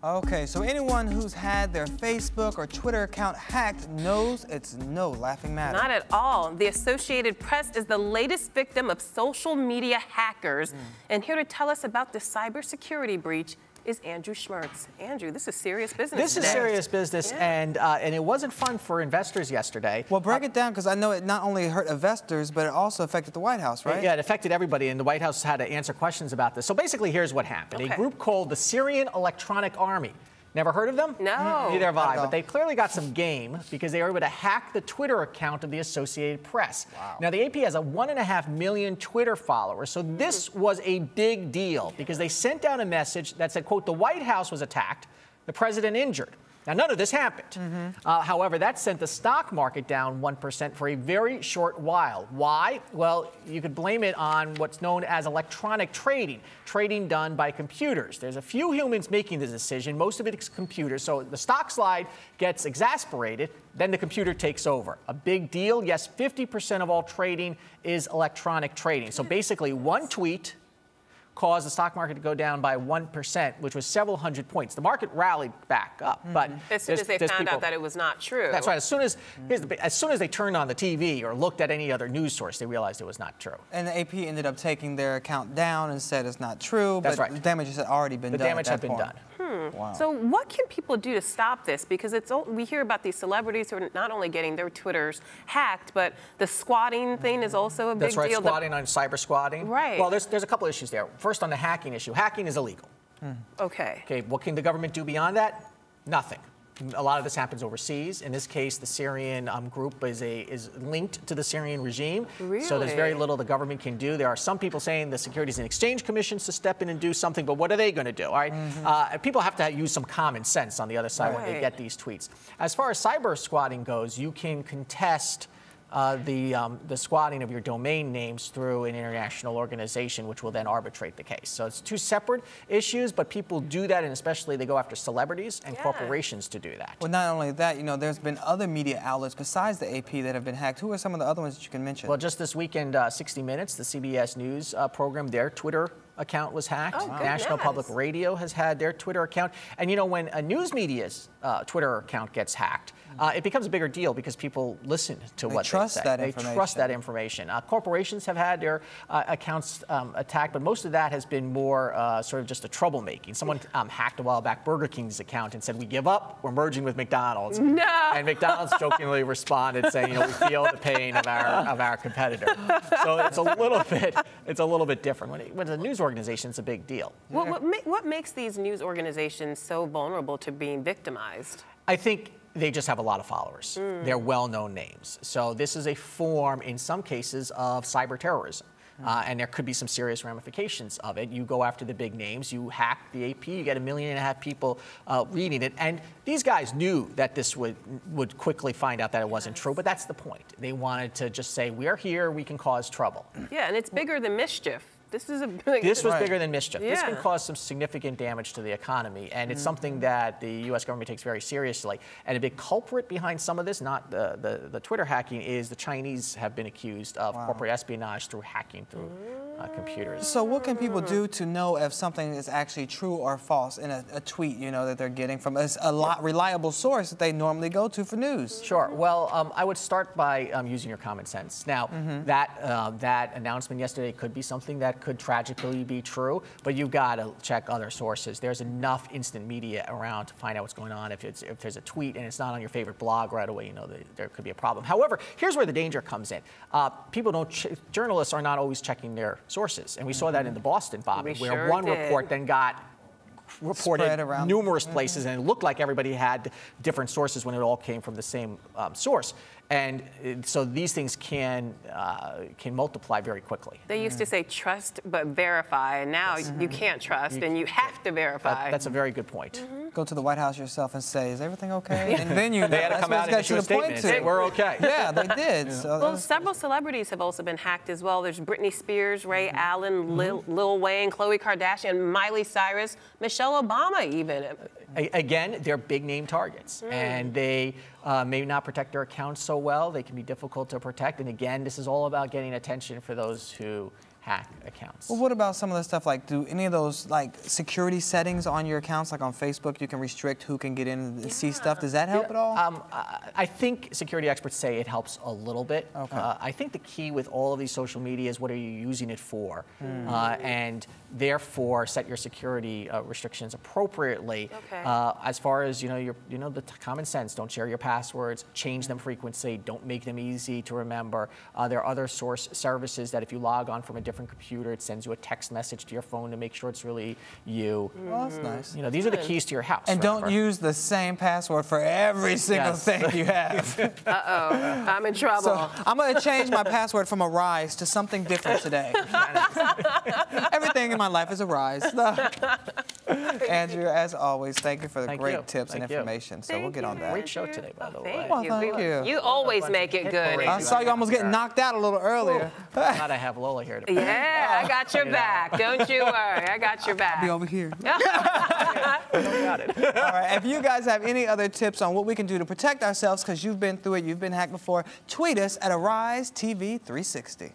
Okay, so anyone who's had their Facebook or Twitter account hacked knows it's no laughing matter. Not at all. The Associated Press is the latest victim of social media hackers. And here to tell us about the cybersecurity breach is Andrew Schmertz. Andrew, this is serious business. This is serious business, and it wasn't fun for investors yesterday. Well, break it down, because I know it not only hurt investors, but it also affected the White House, right? Yeah, it affected everybody, and the White House had to answer questions about this. So basically, here's what happened. Okay. A group called the Syrian Electronic Army. Never heard of them? No. Neither have I, but they clearly got some game because they were able to hack the Twitter account of the Associated Press. Wow. Now, the AP has a 1.5 million Twitter followers, so this was a big deal because they sent out a message that said, quote, the White House was attacked, the president injured. Now, none of this happened. However, that sent the stock market down 1% for a very short while. Why? Well, you could blame it on what's known as electronic trading, trading done by computers. There's a few humans making the decision. Most of it is computers. So the stock slide gets exasperated, then the computer takes over. A big deal. Yes, 50% of all trading is electronic trading. So basically, one tweet caused the stock market to go down by 1%, which was several hundred points. The market rallied back up, but as soon as they found out that it was not true. That's right. As soon as they turned on the TV or looked at any other news source, they realized it was not true. And the AP ended up taking their account down and said it's not true. That's but right. the damage had already been done. The damage had been done. Wow. So what can people do to stop this? Because we hear about these celebrities who are not only getting their Twitters hacked, but the squatting thing is also a big That's right, deal. squatting on cyber squatting. Right. Well, there's a couple issues there. First, on the hacking issue. Hacking is illegal. Okay. Okay, what can the government do beyond that? Nothing. A lot of this happens overseas. In this case, the Syrian group is linked to the Syrian regime. Really? So there's very little the government can do. There are some people saying the Securities and Exchange Commission to step in and do something, but what are they going to do? All right? People have to use some common sense on the other side when they get these tweets. As far as cyber squatting goes, you can contest the squatting of your domain names through an international organization, which will then arbitrate the case. So it's two separate issues, but people do that, and especially they go after celebrities and corporations to do that. Well, not only that, you know, there's been other media outlets besides the AP that have been hacked. Who are some of the other ones that you can mention? Well, just this weekend, 60 Minutes, the CBS News program, their Twitter account was hacked. Oh, National Public Radio has had their Twitter account. And, you know, when a news media's Twitter account gets hacked, it becomes a bigger deal because people listen to what they say. They trust that information. Corporations have had their accounts attacked, but most of that has been more sort of just a troublemaking. Someone hacked a while back Burger King's account and said, we give up, we're merging with McDonald's. No! And McDonald's jokingly responded saying, you know, we feel the pain of our competitor. So it's a little bit different. When it's a news organization, it's a big deal. What makes these news organizations so vulnerable to being victimized? I think they just have a lot of followers. They're well-known names. So this is a form, in some cases, of cyber terrorism. And there could be some serious ramifications of it. You go after the big names, you hack the AP, you get 1.5 million people reading it. And these guys knew that this would quickly find out that it wasn't true, but that's the point. They wanted to just say, we're here, we can cause trouble. Yeah, and it's bigger than mischief. This was bigger than mischief. Yeah. This can cause some significant damage to the economy, and it's something that the U.S. government takes very seriously. And a big culprit behind some of this, not the Twitter hacking, is the Chinese have been accused of corporate espionage through hacking through computers. So what can people do to know if something is actually true or false in a tweet, you know, that they're getting from a reliable source that they normally go to for news? Sure. Well, I would start by using your common sense. Now, that announcement yesterday could be something that could tragically be true, but you've got to check other sources. There's enough instant media around to find out what's going on. If there's a tweet and it's not on your favorite blog right away, you know there could be a problem. However, here's where the danger comes in. Journalists are not always checking their sources, and we saw that in the Boston bombing, where one report then got reported numerous places, and it looked like everybody had different sources when it all came from the same source. And so these things can multiply very quickly. They used to say trust but verify, and now you can't trust and you have to verify. That's a very good point. Go to the White House yourself and say, is everything okay? And then you know, they had to come out and issue a statement and say, we're okay. Yeah, they did. So well, several celebrities have also been hacked as well. There's Britney Spears, Ray Allen, Lil Wayne, Khloe Kardashian, Miley Cyrus, Michelle Obama even. Again, they're big name targets, and they may not protect their accounts so well. They can be difficult to protect. And again, this is all about getting attention for those who hack accounts. Well, what about some of the stuff like, do any of those like security settings on your accounts, like on Facebook, you can restrict who can get in and see stuff? Does that help at all? I think security experts say it helps a little bit. Okay. I think the key with all of these social media is what are you using it for, and therefore set your security restrictions appropriately. Okay. As far as the common sense, don't share your passwords, change them frequently, don't make them easy to remember. There are other source services that if you log on from a different computer, it sends you a text message to your phone to make sure it's really you. Well, that's nice. These are the keys to your house. And remember. don't use the same password for every single thing you have. Uh-oh, I'm in trouble. So I'm going to change my password from Arise to something different today. Everything in my life is Arise. Andrew, as always, thank you for the great tips and information. So we'll get on that. Great show today, by the way. Well, thank you. You always make it good. I saw you almost getting knocked out a little earlier. Glad I have Lola here. Yeah, I got your back. Don't you worry. I got your back. Be over here. Got it. All right. If you guys have any other tips on what we can do to protect ourselves, because you've been through it, you've been hacked before, tweet us at Arise TV 360.